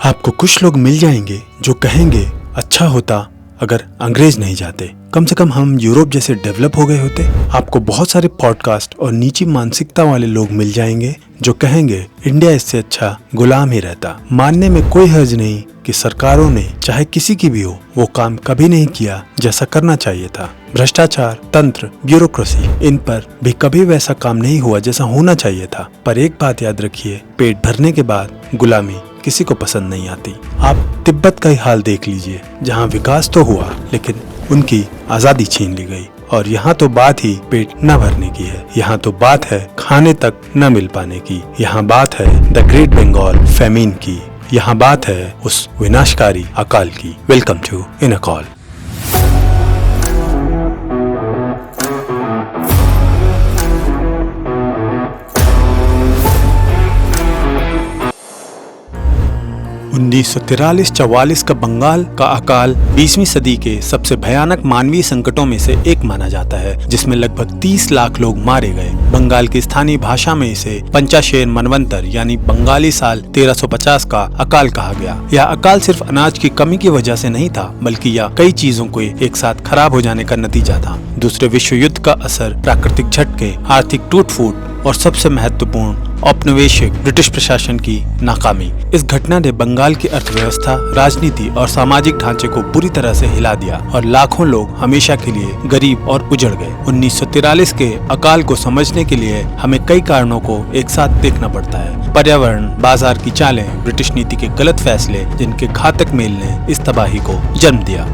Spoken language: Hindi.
आपको कुछ लोग मिल जाएंगे जो कहेंगे अच्छा होता अगर अंग्रेज नहीं जाते, कम से कम हम यूरोप जैसे डेवलप हो गए होते। आपको बहुत सारे पॉडकास्ट और नीची मानसिकता वाले लोग मिल जाएंगे जो कहेंगे इंडिया इससे अच्छा गुलाम ही रहता। मानने में कोई हर्ज नहीं कि सरकारों ने चाहे किसी की भी हो वो काम कभी नहीं किया जैसा करना चाहिए था। भ्रष्टाचार, तंत्र, ब्यूरोक्रेसी, इन पर भी कभी वैसा काम नहीं हुआ जैसा होना चाहिए था। पर एक बात याद रखिए, पेट भरने के बाद गुलामी किसी को पसंद नहीं आती। आप तिब्बत का ही हाल देख लीजिए, जहाँ विकास तो हुआ लेकिन उनकी आजादी छीन ली गई। और यहाँ तो बात ही पेट न भरने की है, यहाँ तो बात है खाने तक न मिल पाने की। यहाँ बात है द ग्रेट बंगाल फेमिन की। यहाँ बात है उस विनाशकारी अकाल की। Welcome to in a call. उन्नीस सौ 43-44 का बंगाल का अकाल 20वीं सदी के सबसे भयानक मानवीय संकटों में से एक माना जाता है, जिसमें लगभग 30 लाख लोग मारे गए। बंगाल की स्थानीय भाषा में इसे पंचाशेर मनवंतर यानी बंगाली साल 1350 का अकाल कहा गया। यह अकाल सिर्फ अनाज की कमी की वजह से नहीं था, बल्कि यह कई चीजों को एक साथ खराब हो जाने का नतीजा था। दूसरे विश्व युद्ध का असर, प्राकृतिक झटके, आर्थिक टूट फूट और सबसे महत्वपूर्ण औपनिवेशिक ब्रिटिश प्रशासन की नाकामी। इस घटना ने बंगाल की अर्थव्यवस्था, राजनीति और सामाजिक ढांचे को बुरी तरह से हिला दिया और लाखों लोग हमेशा के लिए गरीब और उजड़ गए। 1943 के अकाल को समझने के लिए हमें कई कारणों को एक साथ देखना पड़ता है। पर्यावरण, बाजार की चालें, ब्रिटिश नीति के गलत फैसले, जिनके घातक मेल ने इस तबाही को जन्म दिया।